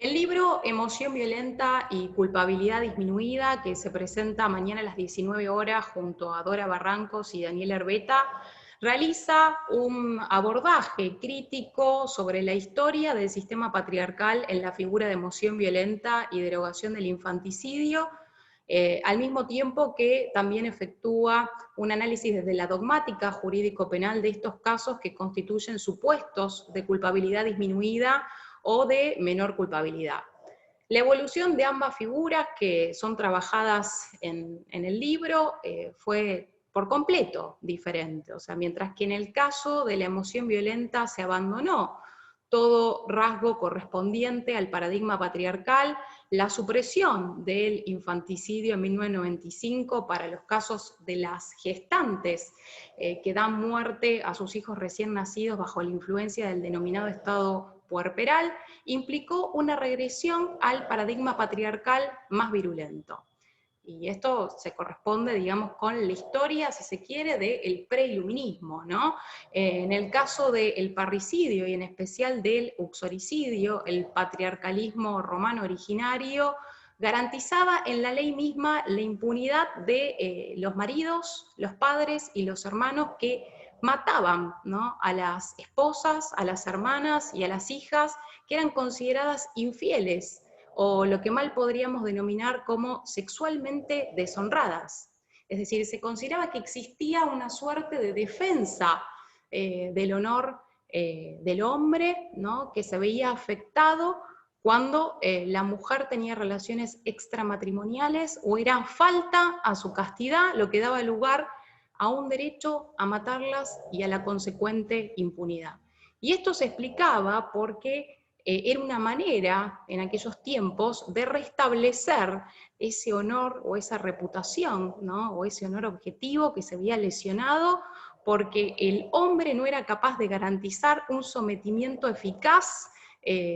El libro Emoción Violenta y Culpabilidad Disminuida, que se presenta mañana a las 19 horas junto a Dora Barrancos y Daniel Herbeta, realiza un abordaje crítico sobre la historia del sistema patriarcal en la figura de emoción violenta y derogación del infanticidio, al mismo tiempo que también efectúa un análisis desde la dogmática jurídico-penal de estos casos que constituyen supuestos de culpabilidad disminuida o de menor culpabilidad. La evolución de ambas figuras que son trabajadas en el libro fue por completo diferente. O sea, mientras que en el caso de la emoción violenta se abandonó todo rasgo correspondiente al paradigma patriarcal, la supresión del infanticidio en 1995 para los casos de las gestantes que dan muerte a sus hijos recién nacidos bajo la influencia del denominado estado puerperal, implicó una regresión al paradigma patriarcal más virulento. Y esto se corresponde, digamos, con la historia, si se quiere, del preiluminismo, ¿no? En el caso del parricidio y en especial del uxoricidio, el patriarcalismo romano originario garantizaba en la ley misma la impunidad de los maridos, los padres y los hermanos que mataban, ¿no?, a las esposas, a las hermanas y a las hijas que eran consideradas infieles, o lo que mal podríamos denominar como sexualmente deshonradas. Es decir, se consideraba que existía una suerte de defensa del honor del hombre, ¿no?, que se veía afectado cuando la mujer tenía relaciones extramatrimoniales o era falta a su castidad, lo que daba lugar a un derecho a matarlas y a la consecuente impunidad. Y esto se explicaba porque era una manera en aquellos tiempos de restablecer ese honor o esa reputación, ¿no?, o ese honor objetivo que se había lesionado porque el hombre no era capaz de garantizar un sometimiento eficaz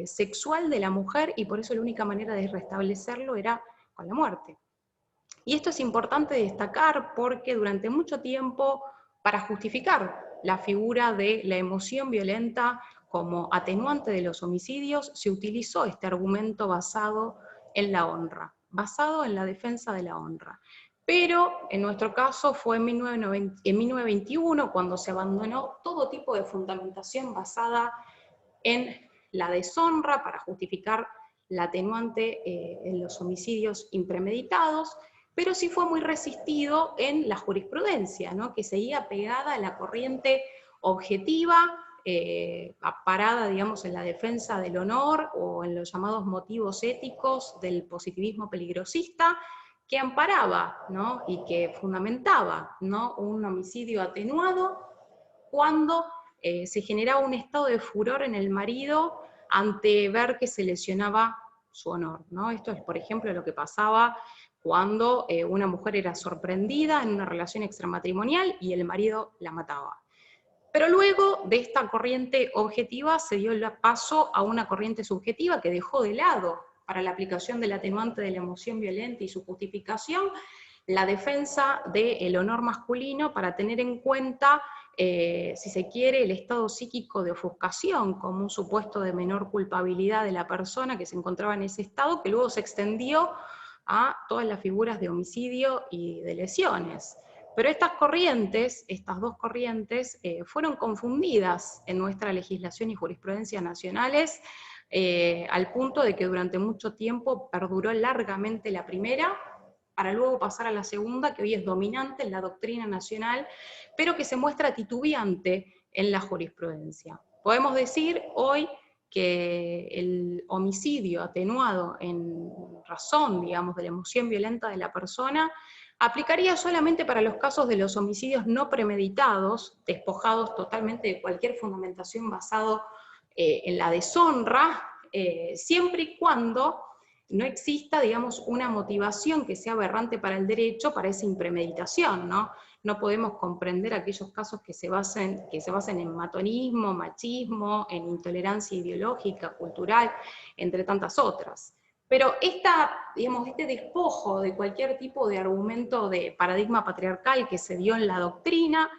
sexual de la mujer, y por eso la única manera de restablecerlo era con la muerte. Y esto es importante destacar porque durante mucho tiempo, para justificar la figura de la emoción violenta como atenuante de los homicidios, se utilizó este argumento basado en la honra, basado en la defensa de la honra. Pero en nuestro caso fue en 1921 cuando se abandonó todo tipo de fundamentación basada en la deshonra para justificar la atenuante en los homicidios impremeditados, pero sí fue muy resistido en la jurisprudencia, ¿no?, que seguía pegada a la corriente objetiva, parada, digamos, en la defensa del honor o en los llamados motivos éticos del positivismo peligrosista, que amparaba, ¿no?, y que fundamentaba, ¿no?, un homicidio atenuado cuando se generaba un estado de furor en el marido ante ver que se lesionaba su honor, ¿no? Esto es, por ejemplo, lo que pasaba cuando una mujer era sorprendida en una relación extramatrimonial y el marido la mataba. Pero luego de esta corriente objetiva se dio el paso a una corriente subjetiva que dejó de lado, para la aplicación del atenuante de la emoción violenta y su justificación, la defensa del honor masculino para tener en cuenta, si se quiere, el estado psíquico de ofuscación como un supuesto de menor culpabilidad de la persona que se encontraba en ese estado, que luego se extendió a todas las figuras de homicidio y de lesiones. Pero estas corrientes, estas dos corrientes, fueron confundidas en nuestra legislación y jurisprudencia nacionales, al punto de que durante mucho tiempo perduró largamente la primera, para luego pasar a la segunda, que hoy es dominante en la doctrina nacional, pero que se muestra titubeante en la jurisprudencia. Podemos decir hoy que el homicidio atenuado en razón, digamos, de la emoción violenta de la persona, aplicaría solamente para los casos de los homicidios no premeditados, despojados totalmente de cualquier fundamentación basado en la deshonra, siempre y cuando no exista, digamos, una motivación que sea aberrante para el derecho para esa impremeditación, ¿no? No podemos comprender aquellos casos que se basen en matonismo, machismo, en intolerancia ideológica, cultural, entre tantas otras. Pero digamos, este despojo de cualquier tipo de argumento de paradigma patriarcal que se dio en la doctrina,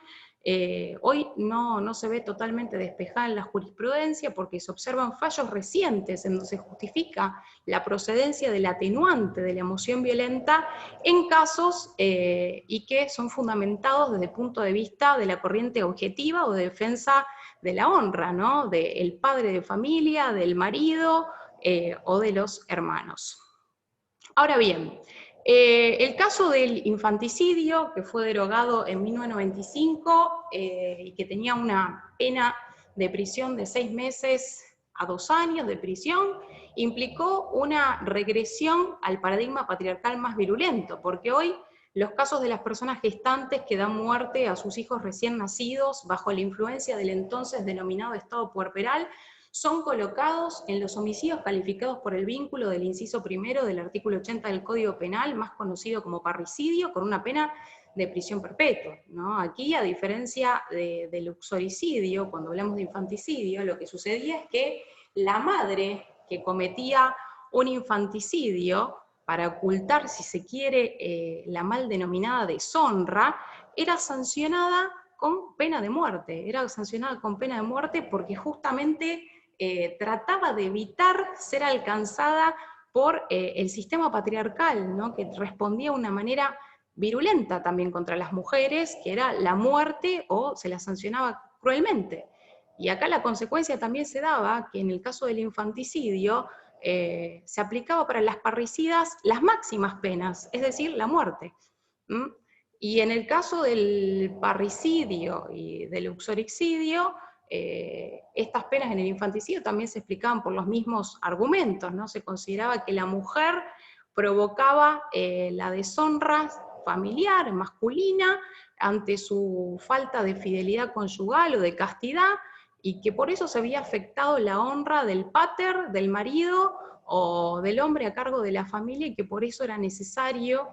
Hoy no se ve totalmente despejada en la jurisprudencia porque se observan fallos recientes en donde se justifica la procedencia del atenuante de la emoción violenta en casos y que son fundamentados desde el punto de vista de la corriente objetiva o de defensa de la honra, ¿no? Del padre de familia, del marido o de los hermanos. Ahora bien, el caso del infanticidio, que fue derogado en 1995 y que tenía una pena de prisión de 6 meses a 2 años de prisión, implicó una regresión al paradigma patriarcal más virulento, porque hoy los casos de las personas gestantes que dan muerte a sus hijos recién nacidos bajo la influencia del entonces denominado estado puerperal son colocados en los homicidios calificados por el vínculo del inciso primero del artículo 80 del Código Penal, más conocido como parricidio, con una pena de prisión perpetua, ¿no? Aquí, a diferencia del uxoricidio, cuando hablamos de infanticidio, lo que sucedía es que la madre que cometía un infanticidio, para ocultar, si se quiere, la mal denominada deshonra, era sancionada con pena de muerte. Era sancionada con pena de muerte porque justamente trataba de evitar ser alcanzada por el sistema patriarcal, ¿no? Que respondía de una manera virulenta también contra las mujeres, que era la muerte o se las sancionaba cruelmente. Y acá la consecuencia también se daba que en el caso del infanticidio se aplicaba para las parricidas las máximas penas, es decir, la muerte. ¿Mm? Y en el caso del parricidio y del uxoricidio, estas penas en el infanticidio también se explicaban por los mismos argumentos, ¿no? Se consideraba que la mujer provocaba la deshonra familiar, masculina, ante su falta de fidelidad conyugal o de castidad, y que por eso se había afectado la honra del pater, del marido o del hombre a cargo de la familia, y que por eso era necesario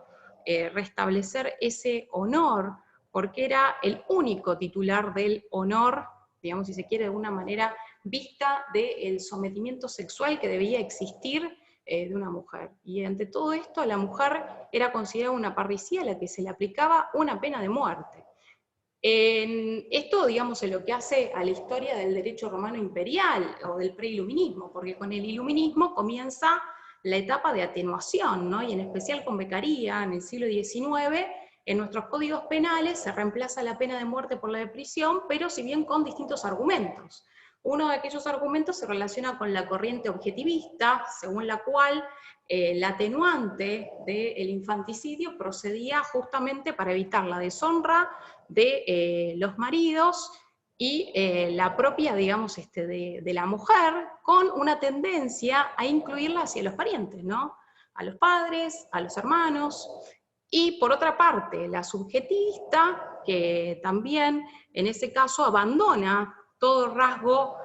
restablecer ese honor, porque era el único titular del honor, digamos, si se quiere, de una manera vista del sometimiento sexual que debía existir de una mujer. Y ante todo esto, a la mujer era considerada una parricida a la que se le aplicaba una pena de muerte. Esto, digamos, es lo que hace a la historia del derecho romano imperial o del preiluminismo, porque con el iluminismo comienza la etapa de atenuación, ¿no? Y en especial con Beccaria, en el siglo XIX, en nuestros códigos penales se reemplaza la pena de muerte por la de prisión, pero si bien con distintos argumentos. Uno de aquellos argumentos se relaciona con la corriente objetivista, según la cual la atenuante del infanticidio procedía justamente para evitar la deshonra de los maridos y la propia, digamos, de la mujer, con una tendencia a incluirla hacia los parientes, ¿no? A los padres, a los hermanos. Y por otra parte, la subjetivista, que también en ese caso abandona todo rasgo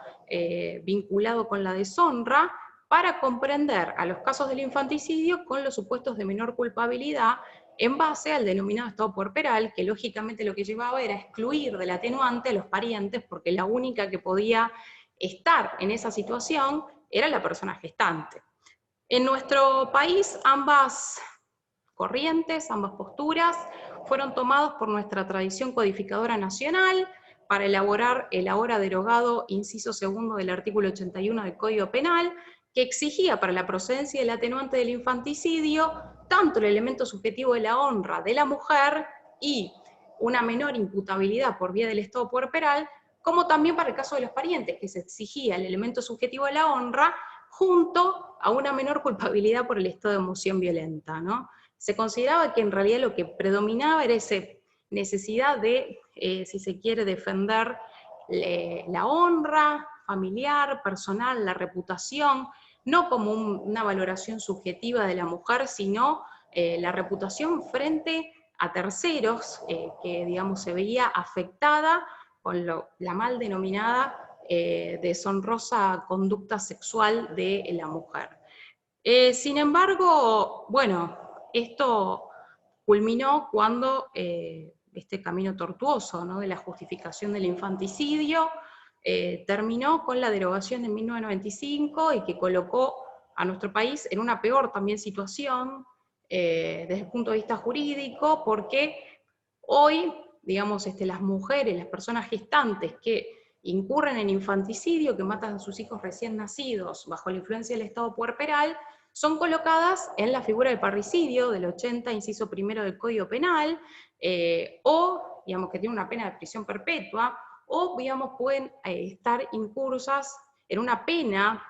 vinculado con la deshonra, para comprender a los casos del infanticidio con los supuestos de menor culpabilidad en base al denominado estado puerperal, que lógicamente lo que llevaba era excluir del atenuante a los parientes, porque la única que podía estar en esa situación era la persona gestante. En nuestro país, ambas corrientes, ambas posturas, fueron tomados por nuestra tradición codificadora nacional para elaborar el ahora derogado inciso segundo del artículo 81 del Código Penal, que exigía para la procedencia del atenuante del infanticidio tanto el elemento subjetivo de la honra de la mujer y una menor imputabilidad por vía del estado puerperal, como también para el caso de los parientes, que se exigía el elemento subjetivo de la honra junto a una menor culpabilidad por el estado de emoción violenta, ¿no? Se consideraba que en realidad lo que predominaba era esa necesidad de, si se quiere, defender la honra familiar, personal, la reputación, no como una valoración subjetiva de la mujer, sino la reputación frente a terceros, que digamos se veía afectada con la mal denominada deshonrosa conducta sexual de la mujer. Sin embargo, bueno, esto culminó cuando este camino tortuoso, ¿no?, de la justificación del infanticidio terminó con la derogación en 1995 y que colocó a nuestro país en una peor también situación desde el punto de vista jurídico, porque hoy digamos, las mujeres, las personas gestantes que incurren en infanticidio, que matan a sus hijos recién nacidos bajo la influencia del estado puerperal, son colocadas en la figura del parricidio del 80, inciso primero del Código Penal, o, digamos, que tiene una pena de prisión perpetua, o, digamos, pueden estar incursas en una pena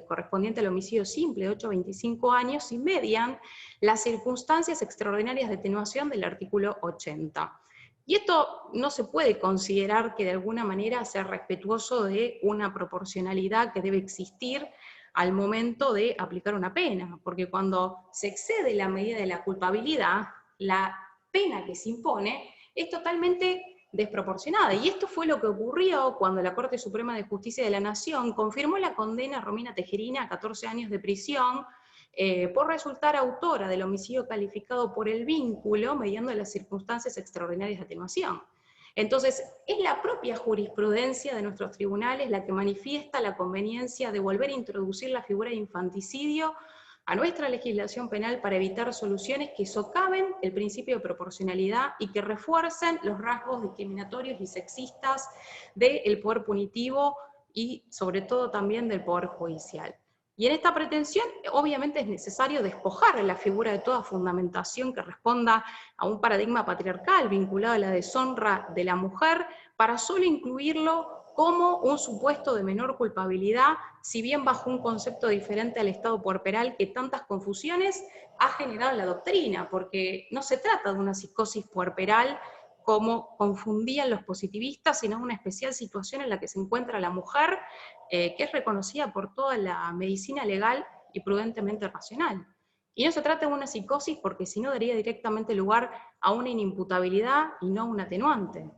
correspondiente al homicidio simple de 8 a 25 años si median las circunstancias extraordinarias de atenuación del artículo 80. Y esto no se puede considerar que de alguna manera sea respetuoso de una proporcionalidad que debe existir al momento de aplicar una pena, porque cuando se excede la medida de la culpabilidad, la pena que se impone es totalmente desproporcionada. Y esto fue lo que ocurrió cuando la Corte Suprema de Justicia de la Nación confirmó la condena a Romina Tejerina a 14 años de prisión por resultar autora del homicidio calificado por el vínculo mediando las circunstancias extraordinarias de atenuación. Entonces, es la propia jurisprudencia de nuestros tribunales la que manifiesta la conveniencia de volver a introducir la figura de infanticidio a nuestra legislación penal para evitar soluciones que socaven el principio de proporcionalidad y que refuercen los rasgos discriminatorios y sexistas del poder punitivo y sobre todo también del poder judicial. Y en esta pretensión, obviamente es necesario despojar a la figura de toda fundamentación que responda a un paradigma patriarcal vinculado a la deshonra de la mujer, para solo incluirlo como un supuesto de menor culpabilidad, si bien bajo un concepto diferente al estado puerperal que tantas confusiones ha generado la doctrina, porque no se trata de una psicosis puerperal como confundían los positivistas, sino una especial situación en la que se encuentra la mujer, que es reconocida por toda la medicina legal y prudentemente racional. Y no se trata de una psicosis porque si no daría directamente lugar a una inimputabilidad y no a un atenuante.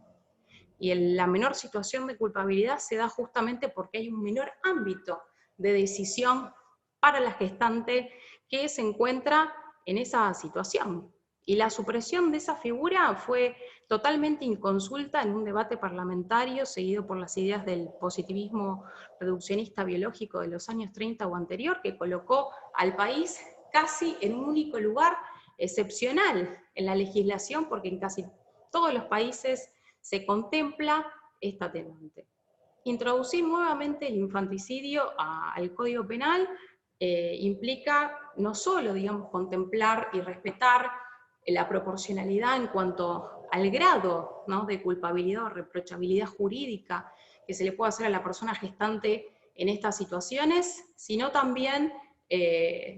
Y la menor situación de culpabilidad se da justamente porque hay un menor ámbito de decisión para la gestante que se encuentra en esa situación. Y la supresión de esa figura fue totalmente inconsulta en un debate parlamentario seguido por las ideas del positivismo reduccionista biológico de los años 30 o anterior, que colocó al país casi en un único lugar excepcional en la legislación, porque en casi todos los países se contempla esta atenuante. Introducir nuevamente el infanticidio al Código Penal implica no solo, digamos, contemplar y respetar la proporcionalidad en cuanto al grado, ¿no?, de culpabilidad o reprochabilidad jurídica que se le puede hacer a la persona gestante en estas situaciones, sino también,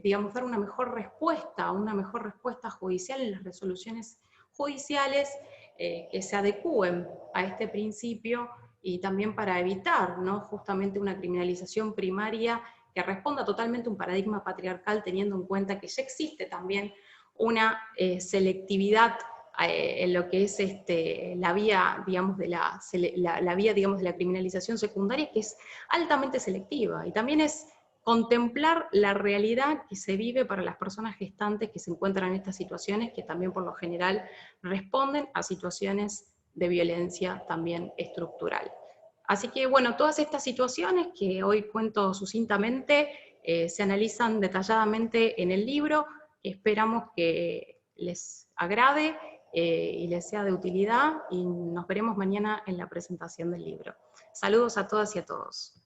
digamos, dar una mejor respuesta judicial en las resoluciones judiciales que se adecúen a este principio y también para evitar, ¿no?, justamente una criminalización primaria que responda totalmente a un paradigma patriarcal, teniendo en cuenta que ya existe también una selectividad en lo que es la vía, digamos, de la criminalización secundaria, que es altamente selectiva, y también es contemplar la realidad que se vive para las personas gestantes que se encuentran en estas situaciones, que también por lo general responden a situaciones de violencia también estructural. Así que bueno, todas estas situaciones que hoy cuento sucintamente se analizan detalladamente en el libro. Esperamos que les agrade y les sea de utilidad, y nos veremos mañana en la presentación del libro. Saludos a todas y a todos.